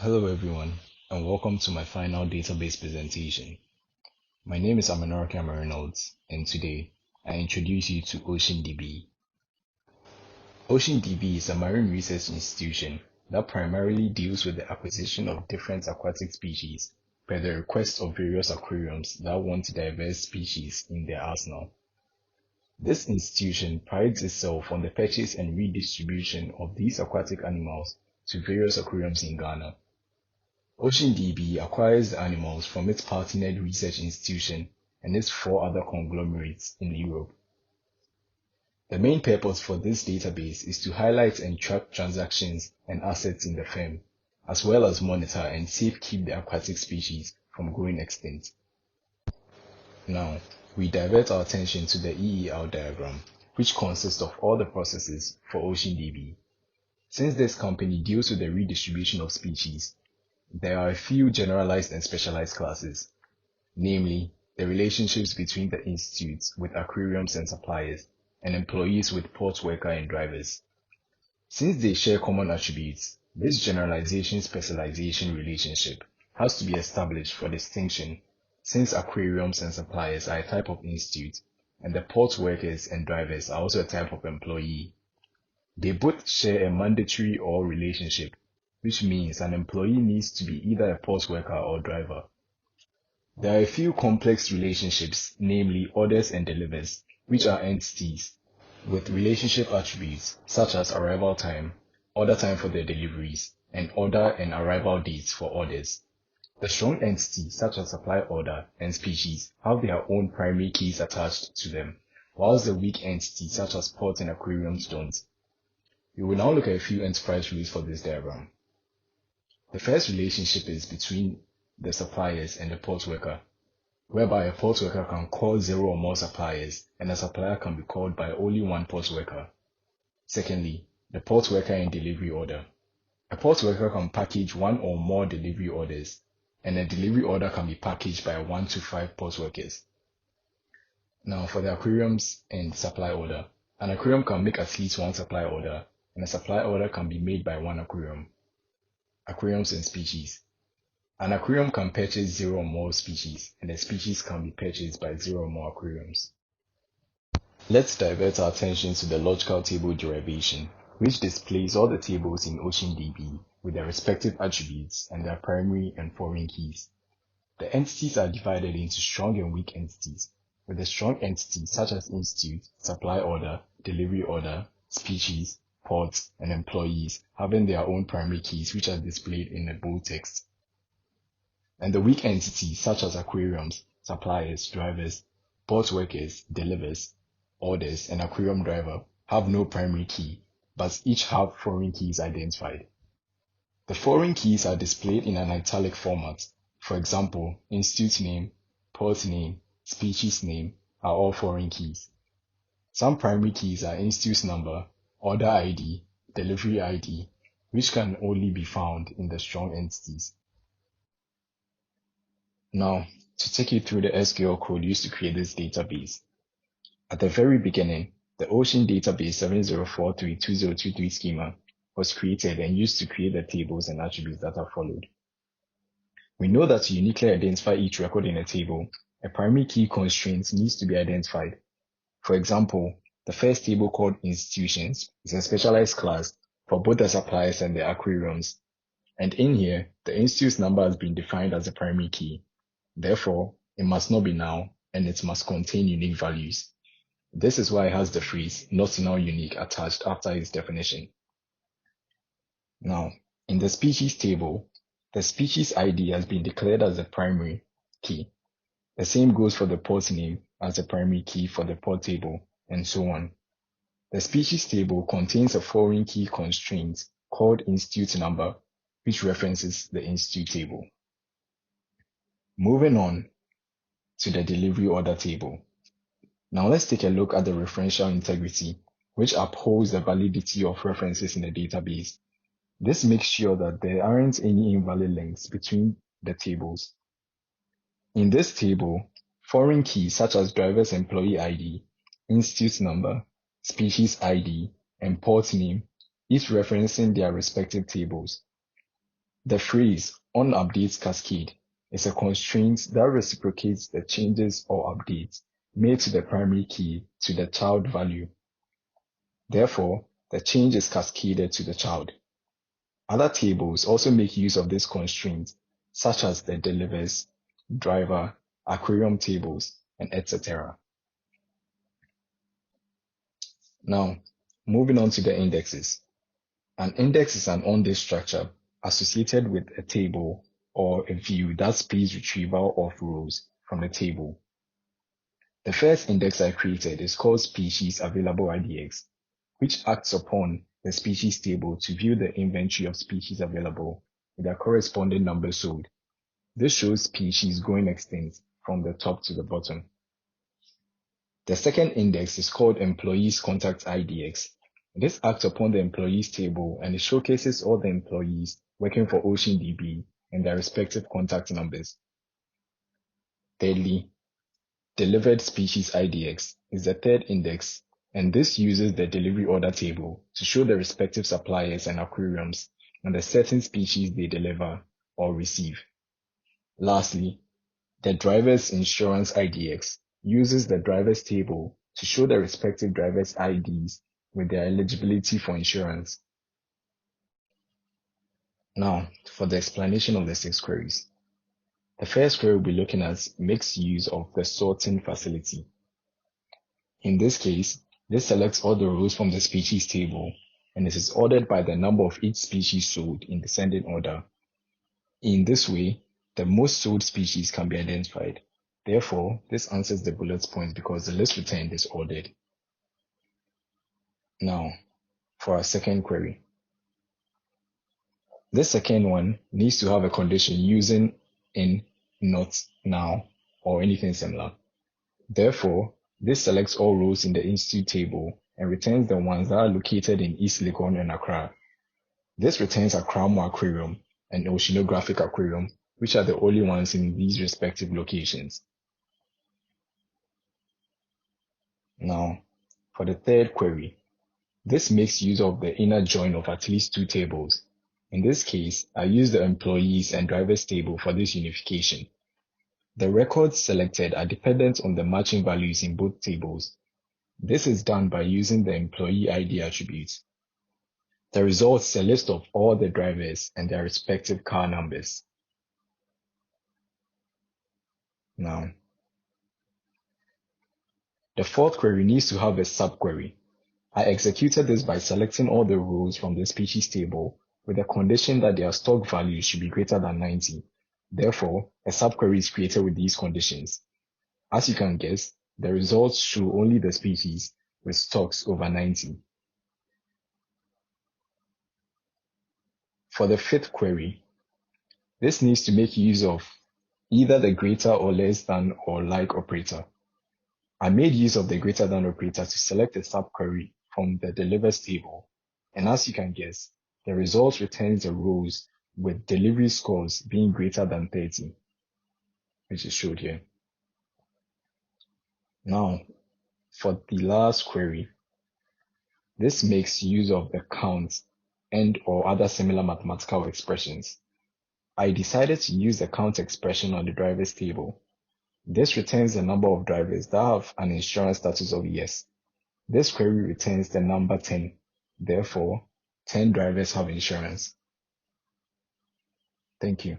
Hello everyone, and welcome to my final database presentation. My name is Aminor Reynolds, and today I introduce you to OceanDB. OceanDB is a marine research institution that primarily deals with the acquisition of different aquatic species per the request of various aquariums that want diverse species in their arsenal. This institution prides itself on the purchase and redistribution of these aquatic animals to various aquariums in Ghana. OceanDB acquires the animals from its partnered research institution and its 4 other conglomerates in Europe. The main purpose for this database is to highlight and track transactions and assets in the firm, as well as monitor and safekeep the aquatic species from going extinct. Now, we divert our attention to the EER diagram, which consists of all the processes for OceanDB. Since this company deals with the redistribution of species, there are a few generalized and specialized classes, namely the relationships between the institutes with aquariums and suppliers, and employees with port worker and drivers. Since they share common attributes, this generalization-specialization relationship has to be established for distinction, since aquariums and suppliers are a type of institute, and the port workers and drivers are also a type of employee. They both share a mandatory or relationship, which means an employee needs to be either a port worker or driver. There are a few complex relationships, namely orders and delivers, which are entities with relationship attributes such as arrival time, order time for their deliveries, and order and arrival dates for orders. The strong entities such as supply order and species have their own primary keys attached to them, whilst the weak entities such as ports and aquariums don't. We will now look at a few enterprise rules for this diagram. The first relationship is between the suppliers and the port worker, whereby a port worker can call 0 or more suppliers, and a supplier can be called by only one port worker. Secondly, the port worker and delivery order. A port worker can package 1 or more delivery orders, and a delivery order can be packaged by 1 to 5 port workers. Now for the aquariums and supply order. An aquarium can make at least 1 supply order, and a supply order can be made by 1 aquarium. Aquariums and species. An aquarium can purchase 0 or more species, and a species can be purchased by 0 or more aquariums. Let's divert our attention to the logical table derivation, which displays all the tables in OceanDB with their respective attributes and their primary and foreign keys. The entities are divided into strong and weak entities, with the strong entities such as institute, supply order, delivery order, species, ports, and employees having their own primary keys which are displayed in the bold text. And the weak entities such as aquariums, suppliers, drivers, port workers, delivers, orders, and aquarium driver have no primary key, but each have foreign keys identified. The foreign keys are displayed in an italic format. For example, institute name, port name, species name are all foreign keys. Some primary keys are institute number, order ID, delivery ID, which can only be found in the strong entities. Now, to take you through the SQL code used to create this database. At the very beginning, the Ocean Database 70432023 schema was created and used to create the tables and attributes that are followed. We know that to uniquely identify each record in a table, a primary key constraint needs to be identified. For example, the first table called institutions is a specialized class for both the suppliers and the aquariums. And in here, the institute's number has been defined as a primary key. Therefore, it must not be null and it must contain unique values. This is why it has the phrase not null unique attached after its definition. Now, in the species table, the species ID has been declared as the primary key. The same goes for the port name as the primary key for the port table, and so on. The species table contains a foreign key constraint called institute number, which references the institute table. Moving on to the delivery order table. Now let's take a look at the referential integrity, which upholds the validity of references in the database. This makes sure that there aren't any invalid links between the tables. In this table, foreign keys such as driver's employee ID, institute number, species ID, and port name, each referencing their respective tables. The phrase onUpdates cascade is a constraint that reciprocates the changes or updates made to the primary key to the child value. Therefore, the change is cascaded to the child. Other tables also make use of this constraint, such as the delivers, driver, aquarium tables, and etc. Now, moving on to the indexes. An index is an on-disk structure associated with a table or a view that speeds retrieval of rows from the table. The first index I created is called species available IDX, which acts upon the species table to view the inventory of species available with their corresponding number sold. This shows species going extinct from the top to the bottom. The second index is called employees contact IDX. This acts upon the employees table and it showcases all the employees working for OceanDB and their respective contact numbers. Thirdly, delivered species IDX is the third index, and this uses the delivery order table to show the respective suppliers and aquariums and the certain species they deliver or receive. Lastly, the driver's insurance IDX uses the driver's table to show the respective driver's IDs with their eligibility for insurance. Now, for the explanation of the 6 queries. The first query we'll be looking at makes use of the sorting facility. In this case, this selects all the rows from the species table, and it is ordered by the number of each species sold in descending order. In this way, the most sold species can be identified. Therefore, this answers the bullet point because the list returned is ordered. Now, for our second query. This second one needs to have a condition using in, not, now, or anything similar. Therefore, this selects all rows in the institute table and returns the ones that are located in East Legon and Accra. This returns Akramo Aquarium and Oceanographic Aquarium, which are the only ones in these respective locations. Now, for the third query, this makes use of the inner join of at least 2 tables. In this case, I use the employees and drivers table for this unification. The records selected are dependent on the matching values in both tables. This is done by using the employee ID attribute. The result is a list of all the drivers and their respective car numbers. Now, the fourth query needs to have a subquery. I executed this by selecting all the rows from the species table with the condition that their stock value should be greater than 90. Therefore, a subquery is created with these conditions. As you can guess, the results show only the species with stocks over 90. For the fifth query, this needs to make use of either the greater or less than or like operator. I made use of the greater than operator to select a subquery from the delivers table, and as you can guess, the result returns the rows with delivery scores being greater than 30, which is showed here. Now, for the last query, this makes use of the count and or other similar mathematical expressions. I decided to use the count expression on the drivers table. This returns the number of drivers that have an insurance status of yes. This query returns the number 10. Therefore, 10 drivers have insurance. Thank you.